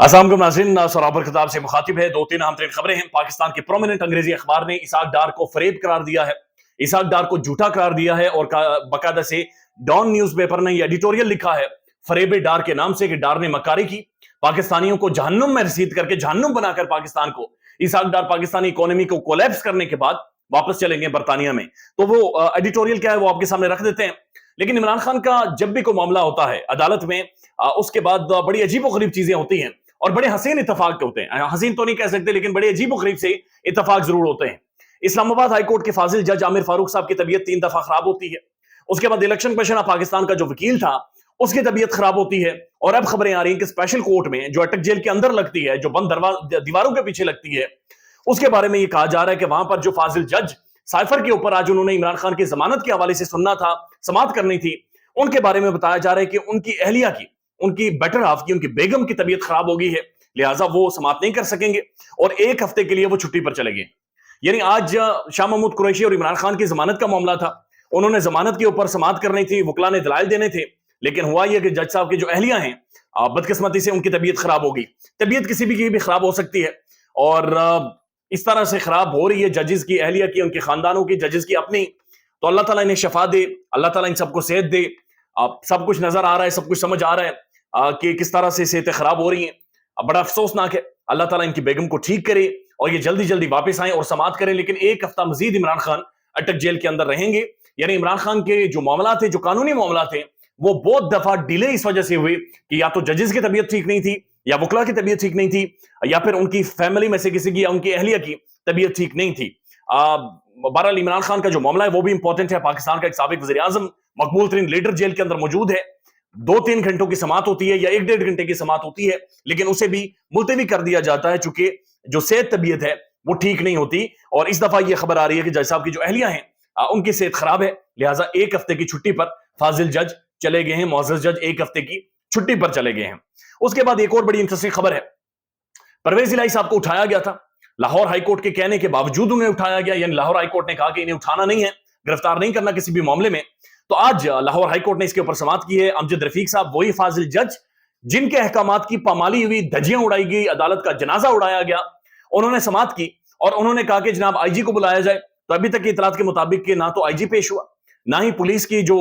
अस्सलाम वालेकुम नाज़रीन, सराबर खिताब से मुखातिब है। दो तीन अहम तरीन खबरें हैं। पाकिस्तान के प्रोमिनेंट अंग्रेजी अखबार ने इसहाक डार को फरेब करार दिया है, इसहाक डार को झूठा करार दिया है और बाकायदा से डॉन न्यूज़पेपर ने यह एडिटोरियल लिखा है फरेब डार के नाम से कि डार ने मक्कारी की, पाकिस्तानियों को जहन्नुम में रसीद करके जहन्नुम बनाकर पाकिस्तान को, इसहाक डार पाकिस्तानी इकोनॉमी को कोलैप्स करने के बाद वापस चलेंगे बरतानिया में। तो वो एडिटोरियल क्या है वो आपके सामने रख देते हैं। लेकिन इमरान खान का जब भी कोई मामला होता है अदालत में, उसके बाद बड़ी अजीबोगरीब चीजें होती हैं और बड़े हसीन इत्तेफाक होते हैं। हसीन तो नहीं कह सकते, लेकिन बड़े अजीबोगरीब से इत्तेफाक जरूर होते हैं। इस्लामाबाद हाई कोर्ट के फाजिल जज आमिर फारूक साहब की तबीयत 3 दफा खराब होती है। उसके बाद इलेक्शन कमीशन ऑफ पाकिस्तान का जो वकील था उसकी तबीयत खराब होती है। और अब खबरें आ रही हैं कि स्पेशल कोर्ट में जो अटक जेल के अंदर लगती है, जो बंद दीवारों के पीछे लगती है, उसके बारे में यह कहा जा रहा है कि वहां पर जो फाजिल जज साइफर के ऊपर आज उन्होंने इमरान खान की जमानत के हवाले से सुनना था, समाअत करनी थी, उनके बारे में बताया जा रहा है कि उनकी अहलिया की, उनकी बेटर हाफ की, उनकी बेगम की तबीयत खराब हो गई है, लिहाजा वो समाअत नहीं कर सकेंगे और 1 हफ्ते के लिए वो छुट्टी पर चले गए। यानी आज शाह महमूद कुरैशी और इमरान खान की जमानत का मामला था, उन्होंने जमानत के ऊपर समाअत करनी थी, वकला ने दलाइल देने थे, लेकिन हुआ यह कि जज साहब की जो अहलिया हैं, बदकिस्मती से उनकी तबीयत खराब हो गई। तबीयत किसी भी की भी खराब हो सकती है और इस तरह से खराब हो रही है जजेस की, अहलिया की, उनके खानदानों की, जजेस की अपनी। तो अल्लाह ताला इन्हें शफा दे, अल्लाह ताला इन सबको सेहत दे। सब कुछ नजर आ रहा है, सब कुछ समझ आ रहा है कि किस तरह से सेहतें खराब हो रही हैं। बड़ा अफसोसनाक है। अल्लाह ताला इनकी बेगम को ठीक करे और ये जल्दी जल्दी वापस आए और समाअत करें। लेकिन 1 हफ्ता मजीद इमरान खान अटक जेल के अंदर रहेंगे। यानी इमरान खान के जो मामला थे, जो कानूनी मामला थे, वो बहुत दफा डिले इस वजह से हुए कि या तो जजेस की तबीयत ठीक नहीं थी, या वकला की तबीयत ठीक नहीं थी, या फिर उनकी फैमिली में से किसी की या उनकी अहलिया की तबीयत ठीक नहीं थी। बहरहाल इमरान खान का जो मामला है वो भी इंपॉर्टेंट है। पाकिस्तान का एक साबिक वज़ीर आज़म, मकबूल तरीन लीडर जेल के अंदर मौजूद है। 2-3 घंटों की समाअत होती है या 1-1.5 घंटे की समाअत होती है, लेकिन उसे भी मुलतवी कर दिया जाता है चूंकि जो सेहत तबीयत है वो ठीक नहीं होती। और इस दफा यह खबर आ रही है कि जज साहब की जो अहलिया हैं उनकी सेहत खराब है, लिहाजा 1 हफ्ते की छुट्टी पर फाजिल जज चले गए हैं। मुअज़्ज़ज़ जज 1 हफ्ते की छुट्टी पर चले गए हैं। उसके बाद एक और बड़ी इंटरेस्टिंग खबर है, परवेज इलाही साहब को उठाया गया था, लाहौर हाईकोर्ट के कहने के बावजूद उन्हें उठाया गया। यानी लाहौर हाईकोर्ट ने कहा कि इन्हें उठाना नहीं है, गिरफ्तार नहीं करना किसी भी मामले में। तो आज लाहौर हाईकोर्ट ने इसके ऊपर समाअत की है। अमजद रफीक साहब, वही फाजिल जज जिनके अहकामात की पामाली हुई, धज्जियां उड़ाई गई, अदालत का जनाजा उड़ाया गया, उन्होंने समाअत की और उन्होंने कहा कि जनाब आईजी को बुलाया जाए। तो अभी तक की इतलात के मुताबिक कि ना तो आईजी पेश हुआ, ना ही पुलिस की जो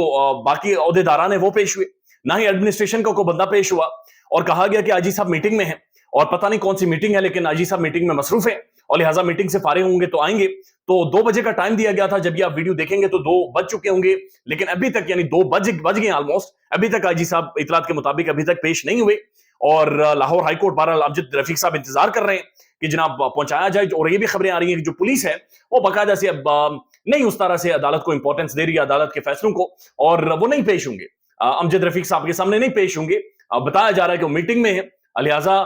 बाकी ओहदेदारान है वो पेश हुए, ना ही एडमिनिस्ट्रेशन का कोई बंदा पेश हुआ। और कहा गया कि आईजी साहब मीटिंग में है और पता नहीं कौन सी मीटिंग है, लेकिन आईजी साहब मीटिंग में मसरूफ है और लिहाजा मीटिंग से फारिग होंगे तो आएंगे। तो 2 बजे का टाइम दिया गया था, जब ये आप वीडियो देखेंगे तो 2 बज चुके होंगे, लेकिन अभी तक यानी 2 बज गए ऑलमोस्ट, अभी तक आईजी साहब इतलात के मुताबिक अभी तक पेश नहीं हुए। और लाहौर हाईकोर्ट बहरहाल अमजद रफीक साहब इंतजार कर रहे हैं कि जनाब पहुंचाया जाए। और ये भी खबरें आ रही हैं कि जो पुलिस है वो बाकायदा से अब नहीं उस तरह से अदालत को इंपॉर्टेंस दे रही है, अदालत के फैसलों को, और वो नहीं पेश होंगे, अमजद रफीक साहब के सामने नहीं पेश होंगे। बताया जा रहा है कि वो मीटिंग में है, लिहाजा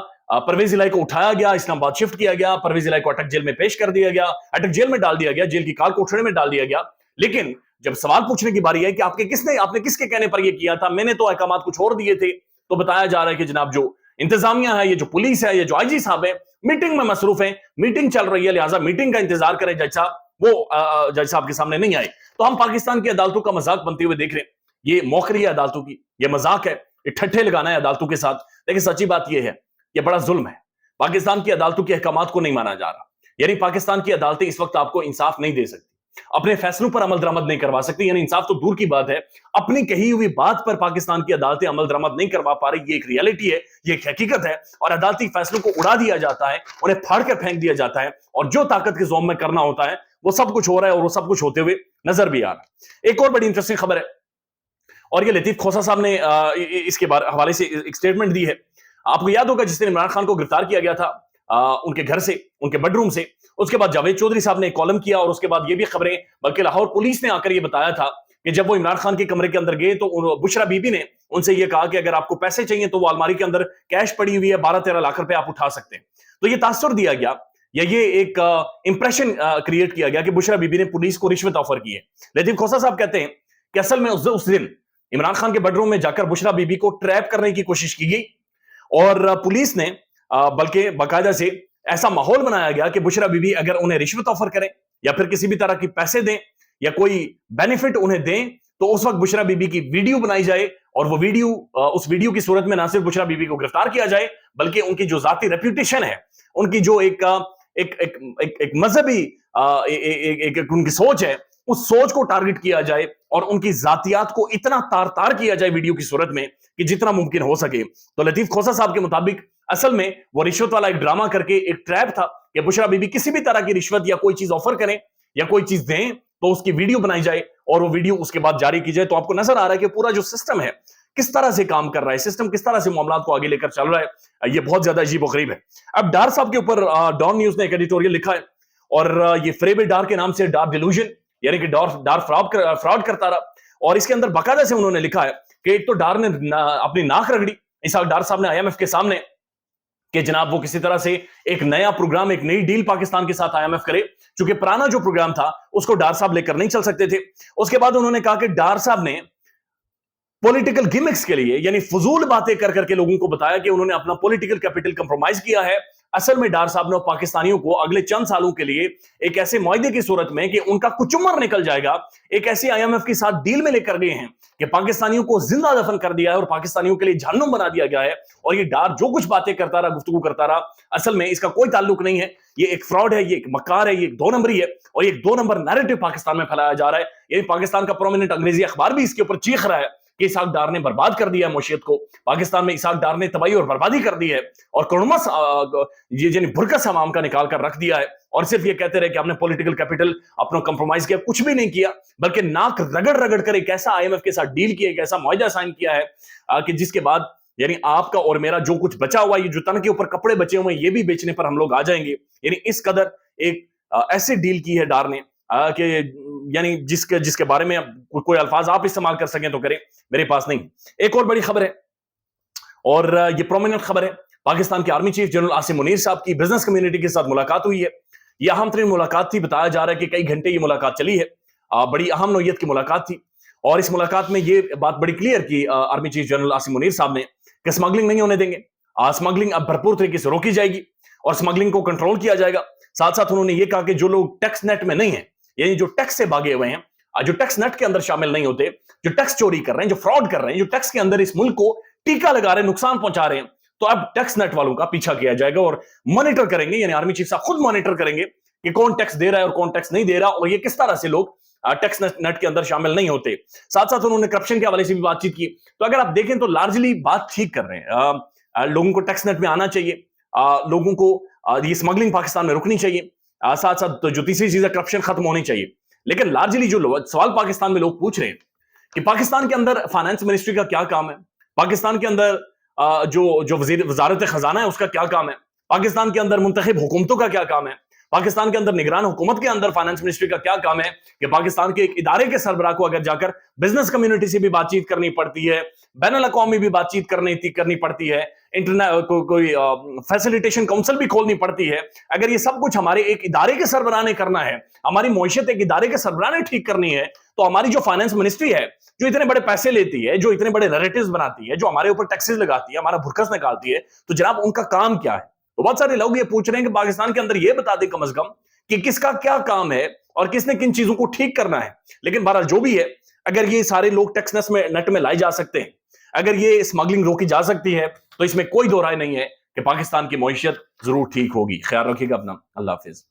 परवेज इलाही को उठाया गया, इस्लामाबाद शिफ्ट किया गया, परवेज इलाही को अटक जेल में पेश कर दिया गया, अटक जेल में डाल दिया गया, जेल की काल कोठरी में डाल दिया गया। लेकिन जब सवाल पूछने की बारी है कि आपने किसके कहने पर यह किया था, मैंने तो अहकामात कुछ और दिए थे, तो बताया जा रहा है कि जनाब जो इंतजामिया है, ये जो पुलिस है, ये जो आईजी साहब है, मीटिंग में मसरूफ है, मीटिंग चल रही है, लिहाजा मीटिंग का इंतजार करें जज साहब, वो जज साहब के सामने नहीं आए। तो हम पाकिस्तान की अदालतों का मजाक बनते हुए देख रहे हैं। ये मौखरी है अदालतों की, ये मजाक है, ये ठट्ठे लगाना है अदालतों के साथ। लेकिन सच्ची बात यह है, ये बड़ा जुल्म है। पाकिस्तान की अदालतों के अहकामात को नहीं माना जा रहा। यानी पाकिस्तान की अदालतें इस वक्त आपको इंसाफ नहीं दे सकती, अपने फैसलों पर अमल दरामद नहीं करवा सकती। यानी इंसाफ तो दूर की बात है, अपनी कही हुई बात पर पाकिस्तान की अदालतें अमल दरामद नहीं करवा पा रही। ये एक रियलिटी है, ये एक हकीकत है। और अदालती फैसलों को उड़ा दिया जाता है, उन्हें फाड़ कर फेंक दिया जाता है, और जो ताकत के जोम में करना होता है वो सब कुछ हो रहा है, और वो सब कुछ होते हुए नजर भी आ रहा है। एक और बड़ी इंटरेस्टिंग खबर है, और ये लतीफ खोसा साहब ने इसके हवाले से एक स्टेटमेंट दी है। आपको याद होगा जिस दिन इमरान खान को गिरफ्तार किया गया था उनके घर से, उनके बेडरूम से, उसके बाद जावेद चौधरी साहब ने एक कॉलम किया, और उसके बाद ये भी खबरें, बल्कि लाहौर पुलिस ने आकर ये बताया था कि जब वो इमरान खान के कमरे के अंदर गए तो बुशरा बीबी ने उनसे ये कहा कि अगर आपको पैसे चाहिए तो वो अलमारी के अंदर कैश पड़ी हुई है, 12-13 लाख रुपए आप उठा सकते हैं। तो ये तासुर दिया गया, या ये एक इंप्रेशन क्रिएट किया गया कि बुशरा बीबी ने पुलिस को रिश्वत ऑफर की है। लतीफ खोसा साहब कहते हैं कि असल में उस दिन इमरान खान के बेडरूम में जाकर बुशरा बीबी को ट्रैप करने की कोशिश की गई, और पुलिस ने बल्कि बाकायदा से ऐसा माहौल बनाया गया कि बुशरा बीबी अगर उन्हें रिश्वत ऑफर करें या फिर किसी भी तरह की पैसे दें या कोई बेनिफिट उन्हें दें, तो उस वक्त बुशरा बीबी की वीडियो बनाई जाए اور وہ ویڈیو اس ویڈیو کی صورت میں نہ صرف بشرا بی بی کو گرفتار کیا جائے بلکہ ان کی جو ذاتی ریپیوٹیشن ہے, ان کی جو ایک مذہبی ان کی سوچ ہے, اس سوچ کو ٹارگٹ کیا جائے اور ان کی ذاتیات کو اتنا تار تار کیا جائے ویڈیو کی صورت میں کہ جتنا ممکن ہو سکے. تو لطیف کھوسہ صاحب کے مطابق اصل میں وہ رشوت والا ایک ڈرامہ کر کے ایک ٹریپ تھا کہ بشرا بی بی کسی بھی طرح کی رشوت یا کوئی چیز آفر کریں یا کوئی چیز دیں تو اس کی ویڈیو بنائی جائے اور وہ ویڈیو اس کے بعد جاری کی جائے. تو آپ کو نظر آ رہا ہے کہ پورا جو سسٹم ہے کس طرح سے کام کر رہا ہے, سسٹم کس طرح سے معاملات کو آگے لے کر چل رہا ہے, یہ بہت زیادہ عجیب و غریب ہے. اب ڈار صاحب کے اوپر ڈان نیوز نے ایک ایڈیٹوریل لکھا ہے اور یہ فریب ڈار کے نام سے ڈار ڈیلوژن یعنی کہ ڈار فراڈ کرتا رہا, اور اس کے اندر باقاعدہ سے انہوں نے لکھا ہے کہ ایک تو ڈار نے اپنی ناک رگڑی اسحاق ڈار صاحب نے آئی ایم ایف کے سامنے کہ جناب وہ کسی طرح سے ایک نیا پروگرام, ایک نئی ڈیل پاکستان کے ساتھ آئی ایم ایف کرے, چونکہ پرانا جو پروگرام تھا اس کو ڈار صاحب لے کر نہیں چل سکتے تھے. اس کے بعد انہوں نے کہا کہ ڈار صاحب نے پولیٹیکل گیمکس کے لیے یعنی فضول باتیں کر کر کے لوگوں کو بتایا کہ انہوں نے اپنا پولیٹیکل کیپٹل کمپرومائز کیا ہے. اصل میں ڈار صاحب نے پاکستانیوں کو اگلے چند سالوں کے لیے ایک ایسے معاہدے کی صورت میں کہ ان کا کچمر نکل جائے گا, ایک ایسی آئی ایم ایف کے ساتھ ڈیل میں لے کر گئے ہیں کہ پاکستانیوں کو زندہ دفن کر دیا ہے اور پاکستانیوں کے لیے جہنم بنا دیا گیا ہے. اور یہ ڈار جو کچھ باتیں کرتا رہا, گفتگو کرتا رہا, اصل میں اس کا کوئی تعلق نہیں ہے, یہ ایک فراڈ ہے, یہ ایک مکار ہے, یہ ایک دو نمبری ہے اور یہ ایک دو نمبر نیریٹو پاکستان میں پھیلایا جا رہا ہے. یعنی پاکستان کا پرومیننٹ انگریزی اخبار بھی اس کے اوپر چیخ رہا ہے کہ اسحاق ڈار نے برباد کر دیا ہے معیشت کو, پاکستان میں اسحاق ڈار نے تباہی اور بربادی کر دی ہے اور کڑمس یعنی بھرکس عوام کا نکال کر رکھ دیا ہے, اور صرف یہ کہتے رہے کہ آپ نے پولیٹیکل کیپٹل اپنا کمپرومائز کیا, کچھ بھی نہیں کیا بلکہ ناک رگڑ رگڑ کر ایک ایسا آئی ایم ایف کے ساتھ ڈیل کیا, ایک ایسا معاہدہ سائن کیا ہے کہ جس کے بعد یعنی آپ کا اور میرا جو کچھ بچا ہوا, یہ جو تن کے اوپر کپڑے بچے ہوئے ہیں یہ بھی بیچنے پر ہم لوگ آ جائیں گے. یعنی اس قدر ایک ایسے ڈیل کی ہے ڈار نے کہ یعنی جس کے بارے میں کوئی الفاظ آپ استعمال کر سکیں تو کریں, میرے پاس نہیں. ایک اور بڑی خبر ہے اور یہ پرومیننٹ خبر ہے, پاکستان کے army chief general Asim Munir صاحب کی بزنس کمیونٹی کے ساتھ ملاقات ہوئی ہے. یہ اہم ترین ملاقات تھی, بتایا جا رہا ہے کہ کئی گھنٹے یہ ملاقات چلی ہے, بڑی اہم نوعیت کی ملاقات تھی. اور اس ملاقات میں یہ بات بڑی کلیئر کی army chief general Asim Munir صاحب نے کہ سمگلنگ نہیں ہونے دیں گے, سمگلنگ اب بھرپور طریقے سے روکی جائے گی اور سمگلنگ کو کنٹرول کیا جائے گا. ساتھ ساتھ انہوں نے یہ کہا کہ جو لوگ ٹیکس نیٹ میں نہیں ہیں یعنی جو ٹیکس سے بھاگے ہوئے ہیں, جو ٹیکس نیٹ کے اندر شامل نہیں ہوتے, جو ٹیکس چوری کر رہے ہیں, جو فراڈ کر رہے ہیں, جو ٹیکس کے اندر اس ملک کو ٹیکا لگا رہے ہیں, نقصان پہنچا رہے ہیں, تو اب ٹیکس نیٹ والوں کا پیچھا کیا جائے گا اور مانیٹر کریں گے. یعنی آرمی چیف صاحب خود مانیٹر کریں گے کہ کون ٹیکس دے رہا ہے اور کون ٹیکس نہیں دے رہا اور یہ کس طرح سے لوگ ٹیکس نیٹ کے اندر شامل نہیں ہوتے. ساتھ ساتھ انہوں نے کرپشن کے حوالے سے بھی بات چیت کی. تو اگر آپ دیکھیں تو لارجلی بات ٹھیک کر رہے ہیں, لوگوں کو ٹیکس نیٹ میں آنا چاہیے, لوگوں کو یہ اسمگلنگ پاکستان میں رکنی چاہیے, ساتھ ساتھ جو تیسری چیز ہے کرپشن ختم ہونی چاہیے. لیکن لارجلی جو سوال پاکستان میں لوگ پوچھ رہے ہیں کہ پاکستان کے اندر فائنانس منسٹری کا کیا کام ہے, پاکستان کے اندر جو وزارت خزانہ ہے اس کا کیا کام ہے, پاکستان کے اندر منتخب حکومتوں کا کیا کام ہے, پاکستان کے اندر نگران حکومت کے اندر فائنانس منسٹری کا کیا کام ہے کہ پاکستان کے ایک ادارے کے سربراہ کو اگر جا کر بزنس کمیونٹی سے بھی بات چیت کرنی پڑتی ہے, بین الاقوامی بھی بات چیت کرنی پڑتی ہے, کوئی فیسیلیٹیشن کونسل بھی کھولنی پڑتی ہے, اگر یہ سب کچھ ہمارے ایک ادارے کے سربراہ نے کرنا ہے, ہماری معیشت ایک ادارے کے سربراہ نے ٹھیک کرنی ہے, تو ہماری جو فائنانس منسٹری ہے جو اتنے بڑے پیسے لیتی ہے, جو اتنے بڑے نیریٹیوز بناتی ہے, جو ہمارے اوپر ٹیکسز لگاتی ہے, ہمارا بھرکس نکالتی ہے, تو جناب ان کا کام کیا ہے؟ تو بہت سارے لوگ یہ پوچھ رہے ہیں کہ پاکستان کے اندر یہ بتا دیں کم از کم کہ کس کا کیا کام ہے اور کس نے کن چیزوں کو ٹھیک کرنا ہے. لیکن بہرحال جو بھی ہے, اگر یہ سارے لوگ ٹیکس نیٹ میں لائے جا سکتے ہیں, اگر یہ اسمگلنگ روکی جا سکتی ہے, تو اس میں کوئی دو رائے نہیں ہے کہ پاکستان کی معیشت ضرور ٹھیک ہوگی. خیال رکھیے گا اپنا, اللہ حافظ.